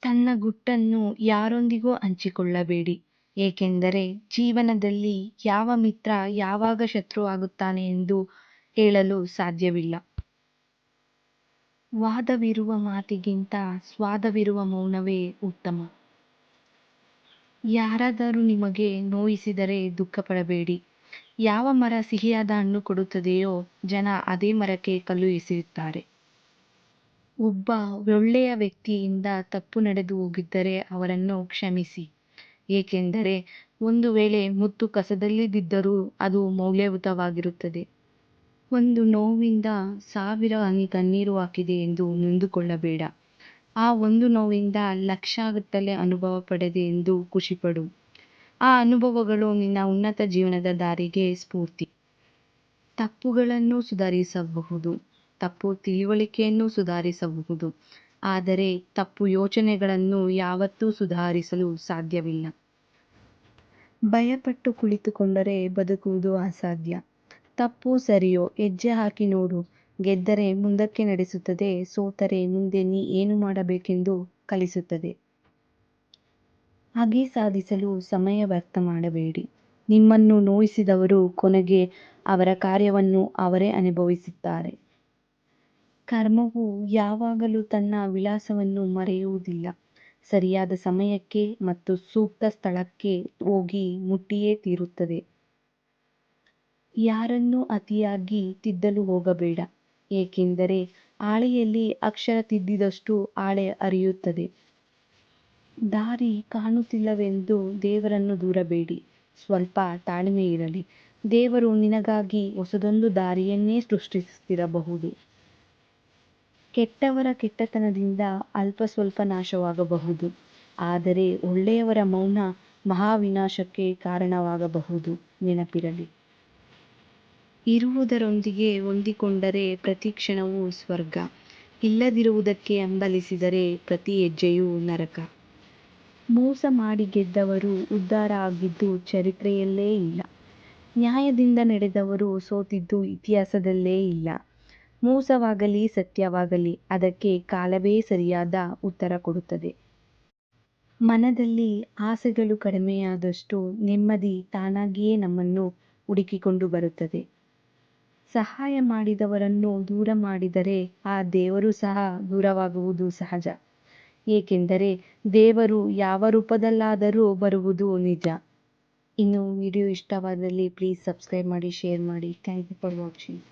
ತನ್ನ ಗುಟ್ಟನ್ನು ಯಾರೊಂದಿಗೂ ಹಂಚಿಕೊಳ್ಳಬೇಡಿ, ಏಕೆಂದರೆ ಜೀವನದಲ್ಲಿ ಯಾವ ಮಿತ್ರ ಯಾವಾಗ ಶತ್ರು ಆಗುತ್ತಾನೆ ಎಂದು ಹೇಳಲು ಸಾಧ್ಯವಿಲ್ಲ. ವಾದವಿರುವ ಮಾತಿಗಿಂತ ಸ್ವಾದವಿರುವ ಮೌನವೇ ಉತ್ತಮ. ಯಾರಾದರೂ ನಿಮಗೆ ನೋಯಿಸಿದರೆ ದುಃಖಪಡಬೇಡಿ. ಯಾವ ಮರ ಸಿಹಿಯಾದ ಹಣ್ಣು ಕೊಡುತ್ತದೆಯೋ ಜನ ಅದೇ ಮರಕ್ಕೆ ಕಲ್ಲು ಎಸೆಯುತ್ತಾರೆ. ಒಬ್ಬ ಒಳ್ಳೆಯ ವ್ಯಕ್ತಿಯಿಂದ ತಪ್ಪು ನಡೆದು ಹೋಗಿದ್ದರೆ ಅವರನ್ನು ಕ್ಷಮಿಸಿ, ಏಕೆಂದರೆ ಒಂದು ವೇಳೆ ಮುತ್ತು ಕಸದಲ್ಲಿ ಬಿದ್ದರೂ ಅದು ಮೌಲ್ಯಯುತವಾಗಿರುತ್ತದೆ. ಒಂದು ನೋವಿಂದ 1000 ಹನಿ ಕಣ್ಣೀರು ಹಾಕಿದೆ ಎಂದು ನೊಂದುಕೊಳ್ಳಬೇಡ. ಆ ಒಂದು ನೋವಿಂದ ಲಕ್ಷಗಟ್ಟಲೆ ಅನುಭವ ಪಡೆದೆ ಎಂದು ಖುಷಿಪಡು. ಆ ಅನುಭವಗಳು ನಿನ್ನ ಉನ್ನತ ಜೀವನದ ದಾರಿಗೆ ಸ್ಫೂರ್ತಿ. ತಪ್ಪುಗಳನ್ನು ಸುಧಾರಿಸಬಹುದು, ತಪ್ಪು ತಿಳುವಳಿಕೆಯನ್ನು ಸುಧಾರಿಸಬಹುದು, ಆದರೆ ತಪ್ಪು ಯೋಚನೆಗಳನ್ನು ಯಾವತ್ತೂ ಸುಧಾರಿಸಲು ಸಾಧ್ಯವಿಲ್ಲ. ಭಯಪಟ್ಟು ಕುಳಿತುಕೊಂಡರೆ ಬದುಕುವುದು ಅಸಾಧ್ಯ. ತಪ್ಪು ಸರಿಯೋ ಹೆಜ್ಜೆ ಹಾಕಿ ನೋಡು. ಗೆದ್ದರೆ ಮುಂದಕ್ಕೆ ನಡೆಸುತ್ತದೆ, ಸೋತರೆ ಮುಂದೆ ನೀ ಏನು ಮಾಡಬೇಕೆಂದು ಕಲಿಸುತ್ತದೆ. ಹಾಗೆ ಸಾಧಿಸಲು ಸಮಯ ವ್ಯರ್ಥ ಮಾಡಬೇಡಿ. ನಿಮ್ಮನ್ನು ನೋಯಿಸಿದವರು ಕೊನೆಗೆ ಅವರ ಕಾರ್ಯವನ್ನು ಅವರೇ ಅನುಭವಿಸುತ್ತಾರೆ. ಕರ್ಮವು ಯಾವಾಗಲೂ ತನ್ನ ವಿಳಾಸವನ್ನು ಮರೆಯುವುದಿಲ್ಲ. ಸರಿಯಾದ ಸಮಯಕ್ಕೆ ಮತ್ತು ಸೂಕ್ತ ಸ್ಥಳಕ್ಕೆ ಹೋಗಿ ಮುಟ್ಟಿಯೇ ತೀರುತ್ತದೆ. ಯಾರನ್ನೂ ಅತಿಯಾಗಿ ತಿದ್ದಲು ಹೋಗಬೇಡ, ಏಕೆಂದರೆ ಹಾಳೆಯಲ್ಲಿ ಅಕ್ಷರ ತಿದ್ದಿದಷ್ಟು ಹಾಳೆ ಹರಿಯುತ್ತದೆ. ದಾರಿ ಕಾಣುತ್ತಿಲ್ಲವೆಂದು ದೇವರನ್ನು ದೂರಬೇಡಿ. ಸ್ವಲ್ಪ ತಾಳ್ಮೆ ಇರಲಿ, ದೇವರು ನಿನಗಾಗಿ ಹೊಸದೊಂದು ದಾರಿಯನ್ನೇ ಸೃಷ್ಟಿಸಿರಬಹುದು. ಕೆಟ್ಟವರ ಕೆಟ್ಟತನದಿಂದ ಅಲ್ಪ ಸ್ವಲ್ಪ ನಾಶವಾಗಬಹುದು, ಆದರೆ ಒಳ್ಳೆಯವರ ಮೌನ ಮಹಾವಿನಾಶಕ್ಕೆ ಕಾರಣವಾಗಬಹುದು. ನೆನಪಿರಲಿ, ಇರುವುದರೊಂದಿಗೆ ಹೊಂದಿಕೊಂಡರೆ ಪ್ರತಿ ಕ್ಷಣವೂ ಸ್ವರ್ಗ, ಇಲ್ಲದಿರುವುದಕ್ಕೆ ಹಂಬಲಿಸಿದರೆ ಪ್ರತಿ ಹೆಜ್ಜೆಯೂ ನರಕ. ಮೋಸ ಮಾಡಿ ಗೆದ್ದವರು ಉದ್ಧಾರ ಆಗಿದ್ದು ಚರಿತ್ರೆಯಲ್ಲೇ ಇಲ್ಲ. ನ್ಯಾಯದಿಂದ ನಡೆದವರು ಸೋತಿದ್ದು ಇತಿಹಾಸದಲ್ಲೇ ಇಲ್ಲ. ಮೋಸವಾಗಲಿ ಸತ್ಯವಾಗಲಿ ಅದಕ್ಕೆ ಕಾಲವೇ ಸರಿಯಾದ ಉತ್ತರ ಕೊಡುತ್ತದೆ. ಮನದಲ್ಲಿ ಆಸೆಗಳು ಕಡಿಮೆಯಾದಷ್ಟು ನೆಮ್ಮದಿ ತಾನಾಗಿಯೇ ನಮ್ಮನ್ನು ಹುಡುಕಿಕೊಂಡು ಬರುತ್ತದೆ. ಸಹಾಯ ಮಾಡಿದವರನ್ನು ದೂರ ಮಾಡಿದರೆ ಆ ದೇವರು ಸಹ ದೂರವಾಗುವುದು ಸಹಜ, ಏಕೆಂದರೆ ದೇವರು ಯಾವ ರೂಪದಲ್ಲಾದರೂ ಬರುವುದು ನಿಜ. ಇನ್ನು ವಿಡಿಯೋ ಇಷ್ಟವಾದಲ್ಲಿ ಪ್ಲೀಸ್ ಸಬ್ಸ್ಕ್ರೈಬ್ ಮಾಡಿ, ಶೇರ್ ಮಾಡಿ. Thank you for watching.